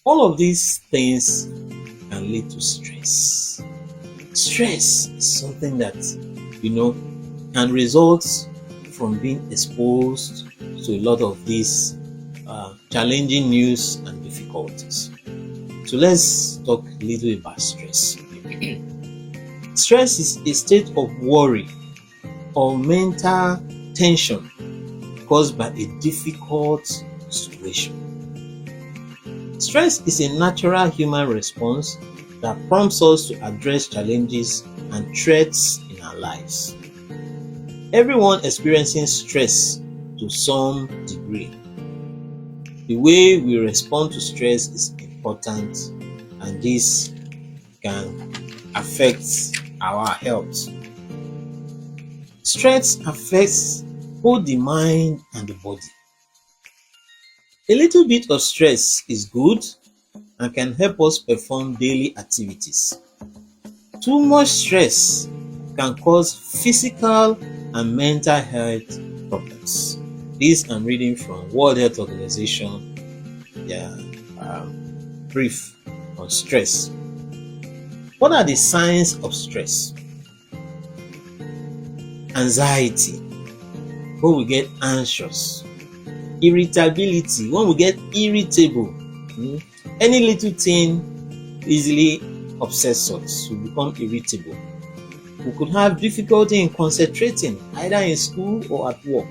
All of these things can lead to stress. Stress is something that, you know, can result from being exposed to a lot of these challenging news and difficulties. So let's talk a little about stress. Stress is a state of worry or mental tension caused by a difficult situation. Stress is a natural human response that prompts us to address challenges and threats in our lives. Everyone experiencing stress to some degree. The way we respond to stress is important, and this can affect our health. Stress affects both the mind and the body. A little bit of stress is good and can help us perform daily activities. Too much stress can cause physical and mental health problems. This I'm reading from World Health Organization, their brief on stress. What are the signs of stress? Anxiety, when we get anxious. Irritability, when we get irritable. Any little thing easily upsets us, we become irritable. We could have difficulty in concentrating either in school or at work.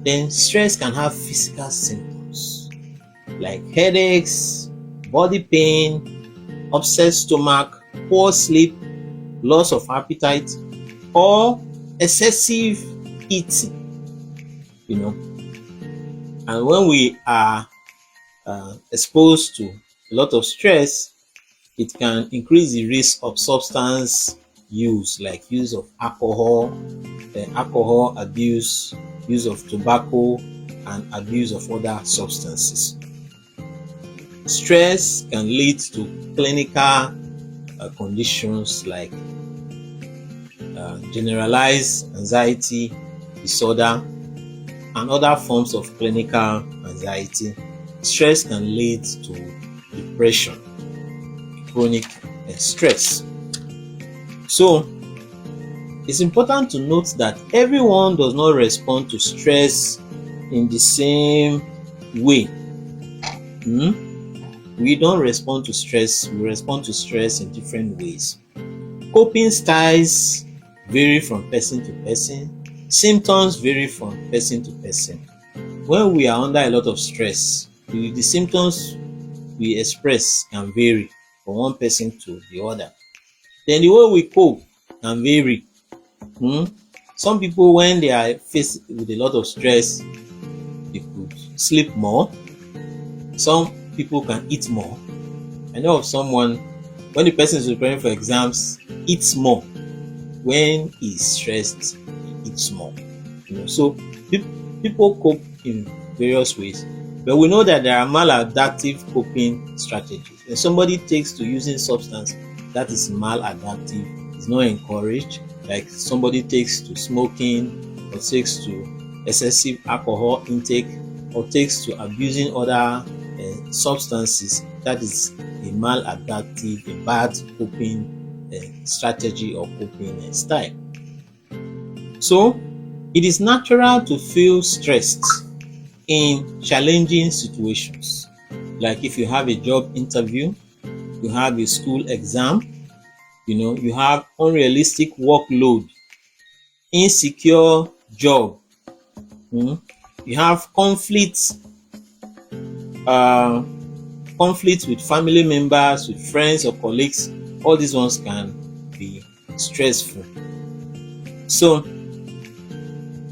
Then stress can have physical symptoms like headaches, body pain, upset stomach, poor sleep, loss of appetite, or excessive eating. And when we are exposed to a lot of stress, it can increase the risk of substance use, like use of alcohol, alcohol abuse, use of tobacco, and abuse of other substances. Stress can lead to clinical conditions like generalized anxiety disorder and other forms of clinical anxiety. Stress can lead to depression, chronic stress. So it's important to note that everyone does not respond to stress in the same way. We don't respond to stress, we respond to stress in different ways. Coping styles vary from person to person. Symptoms vary from person to person. When we are under a lot of stress, the symptoms we express can vary from one person to the other. Then the way we cope can vary. Some people, when they are faced with a lot of stress, they could sleep more. Some people can eat more. I know of someone, when the person is preparing for exams, eats more. When he's stressed, he eats more. So people cope in various ways, but we know that there are maladaptive coping strategies. If somebody takes to using substance that is maladaptive, is not encouraged, like somebody takes to smoking or takes to excessive alcohol intake or takes to abusing other substances, that is a maladaptive, a bad coping strategy or coping style. So it is natural to feel stressed in challenging situations, like if you have a job interview, you have a school exam, you have unrealistic workload, insecure job, you have conflict with family members, with friends or colleagues. All these ones can be stressful. So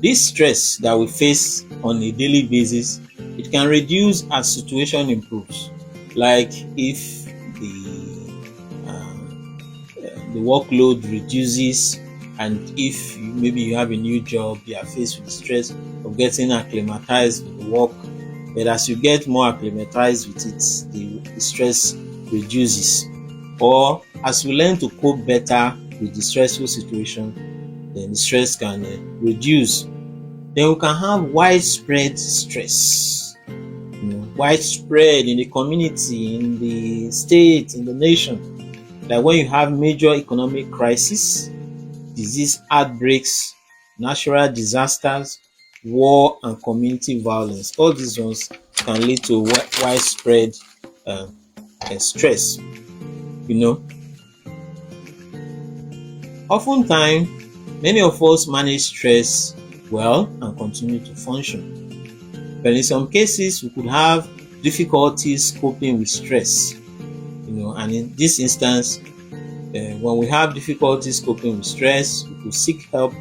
this stress that we face on a daily basis, it can reduce as situation improves. Like if the workload reduces, and if maybe you have a new job, you are faced with the stress of getting acclimatized with the work, but as you get more acclimatized with it, the stress reduces. Or as we learn to cope better with the stressful situation, then the stress can reduce. Then we can have widespread stress. widespread in the community, in the state, in the nation. Like when you have major economic crisis, disease outbreaks, natural disasters, war, and community violence. All these ones can lead to widespread uh, stress. You know, oftentimes, many of us manage stress well and continue to function. But in some cases, we could have difficulties coping with stress. And in this instance, when we have difficulties coping with stress, we could seek help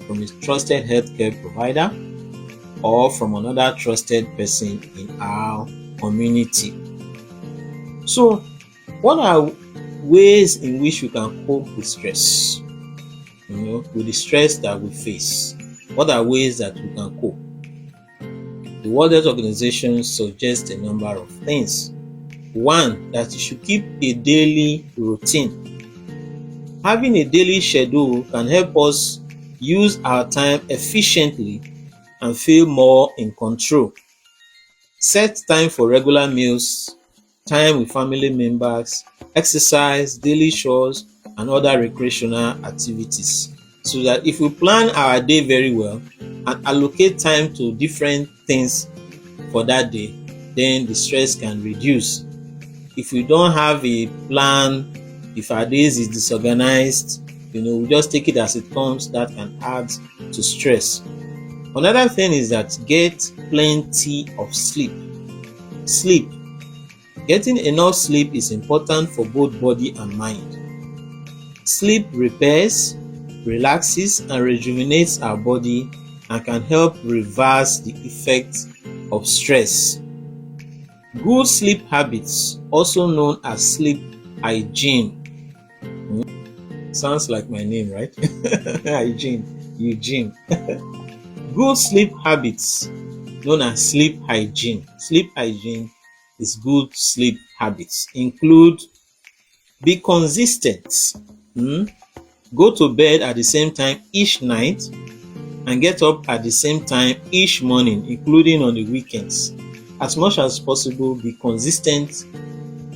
from a trusted healthcare provider or from another trusted person in our community. So, what are ways in which we can cope with stress? With the stress that we face. What are ways that we can cope? The World Health Organization suggests a number of things. One, that you should keep a daily routine. Having a daily schedule can help us use our time efficiently and feel more in control. Set time for regular meals, time with family members, exercise, daily chores, and other recreational activities. So that if we plan our day very well and allocate time to different things for that day, then the stress can reduce. If we don't have a plan, if our days is disorganized, we just take it as it comes, that can add to stress. Another thing is that get plenty of sleep. Sleep. Getting enough sleep is important for both body and mind. Sleep repairs, relaxes, and rejuvenates our body and can help reverse the effects of stress. Good sleep habits, also known as sleep hygiene. Sounds like my name, right? Hygiene, Eugene. Good sleep habits, known as sleep hygiene. Sleep hygiene is good sleep habits. Include be consistent. Go to bed at the same time each night and get up at the same time each morning, including on the weekends. As much as possible, be consistent.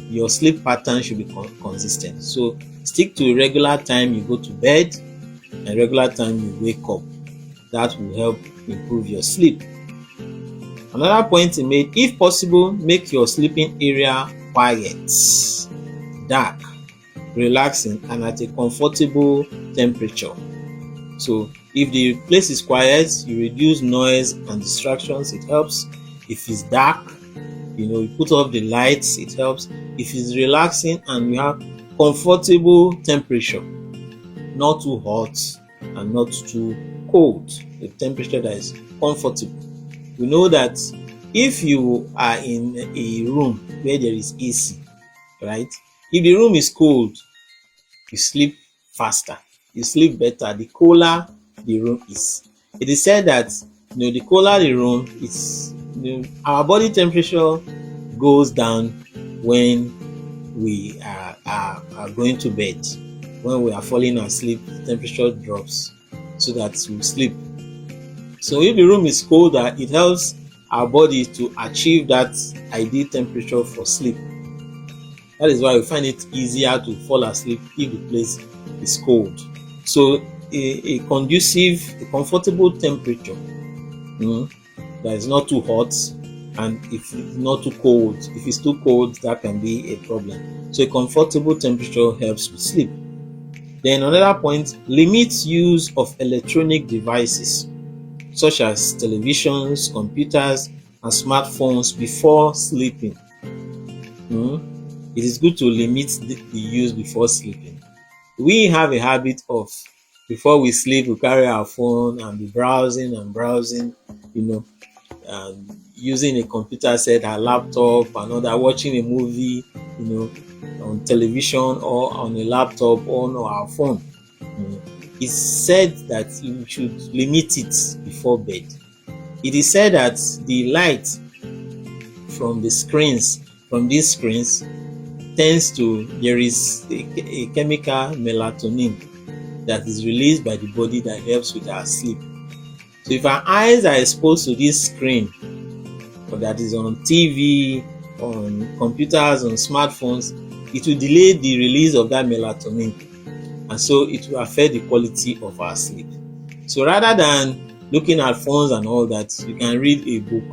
Your sleep pattern should be consistent. So stick to a regular time you go to bed and regular time you wake up. That will help improve your sleep. Another point he made, if possible, make your sleeping area quiet, dark, relaxing, and at a comfortable temperature. So if the place is quiet, you reduce noise and distractions, it helps. If it's dark, you put off the lights, it helps. If it's relaxing and you have comfortable temperature, not too hot and not too cold, a temperature that is comfortable. We know that if you are in a room where there is AC, right? If the room is cold, you sleep faster, you sleep better, the cooler the room is. It is said that the cooler the room is, our body temperature goes down when we are going to bed. When we are falling asleep, temperature drops so that we sleep. So if the room is colder, it helps our body to achieve that ideal temperature for sleep. That is why we find it easier to fall asleep if the place is cold. So a conducive, a comfortable temperature that is not too hot, and if it's not too cold. If it's too cold, that can be a problem. So a comfortable temperature helps with sleep. Then another point, limit use of electronic devices such as televisions, computers, and smartphones before sleeping. It is good to limit the use before sleeping. We have a habit of, before we sleep, we carry our phone and be browsing, and using a computer set, our laptop, and other, watching a movie, on television or on a laptop or on our phone. It's said that you should limit it before bed. It is said that the light from these screens there is a chemical melatonin that is released by the body that helps with our sleep. So if our eyes are exposed to this screen or that is on TV, on computers, on smartphones, it will delay the release of that melatonin, and so it will affect the quality of our sleep. So rather than looking at phones and all that, you can read a book,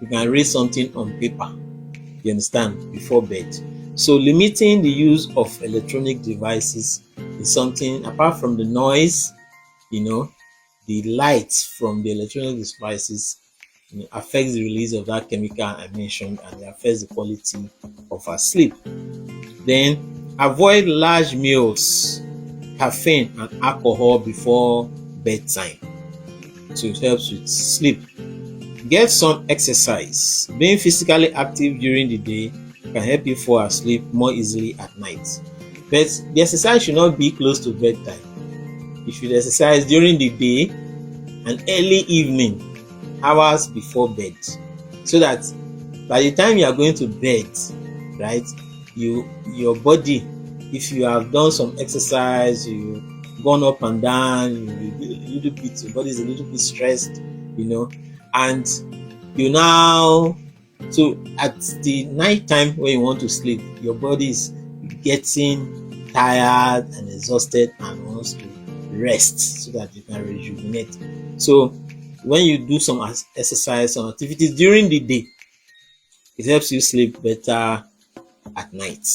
you can read something on paper, you understand, before bed. So limiting the use of electronic devices is something, apart from the noise, the light from the electronic devices affects the release of that chemical I mentioned, and it affects the quality of our sleep. Then avoid large meals, caffeine and alcohol before bedtime. So it helps with sleep. Get some exercise. Being physically active during the day can help you fall asleep more easily at night. But the exercise should not be close to bedtime. You should exercise during the day and early evening, hours before bed, so that by the time you are going to bed, right, your body, if you have done some exercise, you've gone up and down, your body is a little bit stressed, and you now, so at the night time when you want to sleep, your body is getting tired and exhausted and wants to rest so that you can rejuvenate. So when you do some exercise, some activities during the day, it helps you sleep better at night.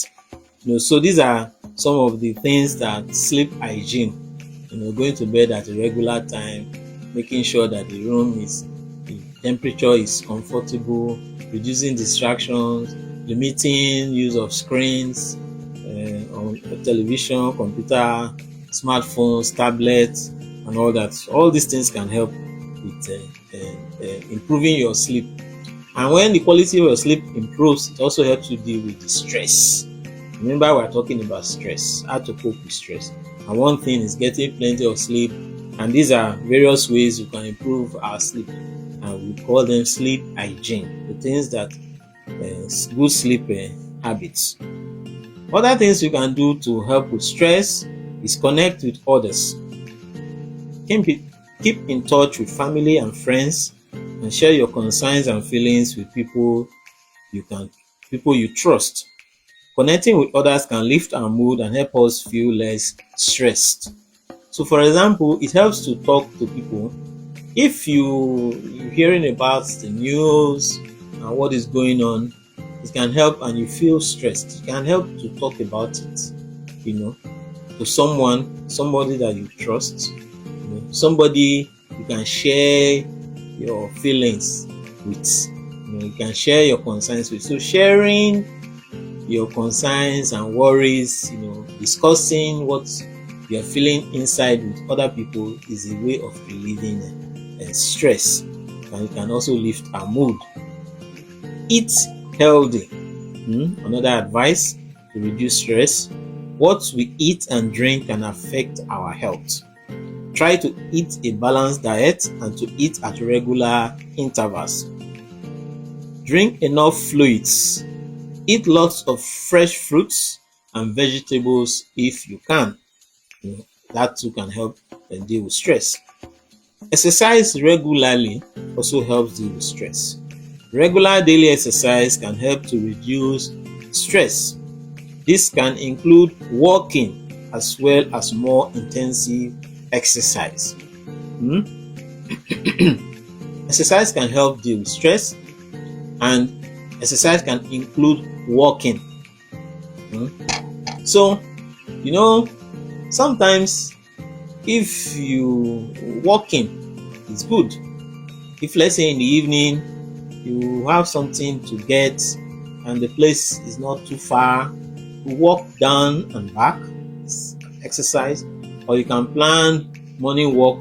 So these are some of the things that sleep hygiene, going to bed at a regular time, making sure that the temperature is comfortable, reducing distractions, limiting use of screens on television, computer, smartphones, tablets, and all that. All these things can help with improving your sleep. And when the quality of your sleep improves, it also helps you deal with the stress. Remember, we're talking about stress, how to cope with stress. And one thing is getting plenty of sleep. And these are various ways we can improve our sleep. And we call them sleep hygiene, the things that good sleep habits. Other things you can do to help with stress is connect with others. Keep in touch with family and friends, and share your concerns and feelings with people you trust. Connecting with others can lift our mood and help us feel less stressed. So for example, it helps to talk to people. If you're hearing about the news and what is going on, it can help, and you feel stressed, it can help to talk about it, to somebody that you trust, somebody you can share your feelings with, you can share your concerns with. So sharing your concerns and worries, discussing what you're feeling inside with other people is a way of relieving stress, and it can also lift our mood. Eat healthy. Another advice to reduce stress: what we eat and drink can affect our health. Try to eat a balanced diet and to eat at regular intervals. Drink enough fluids. Eat lots of fresh fruits and vegetables if you can. That too can help deal with stress. Exercise regularly also helps deal with stress. Regular daily exercise can help to reduce stress. This can include walking as well as more intensive exercise. Exercise can help deal with stress, and exercise can include walking. So, sometimes if you walking is good. If let's say in the evening you have something to get and the place is not too far, you walk down and back, exercise, or you can plan morning walk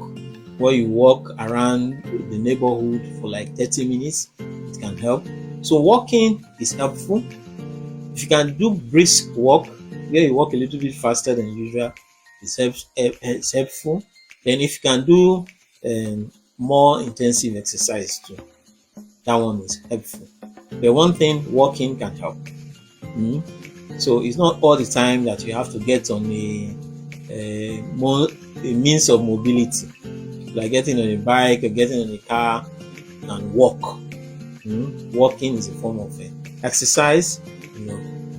where you walk around the neighborhood for like 30 minutes. It can help. So walking is helpful. If you can do brisk walk where you walk a little bit faster than usual, it's helpful. Then if you can do more intensive exercise too, that one is helpful. But one thing, walking can help. So it's not all the time that you have to get on a means of mobility, like getting on a bike or getting on a car and walk. Walking is a form of exercise,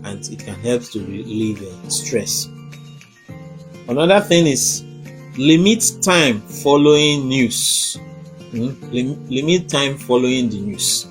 and it can help to relieve stress. Another thing is limit time following news. Limit time following the news.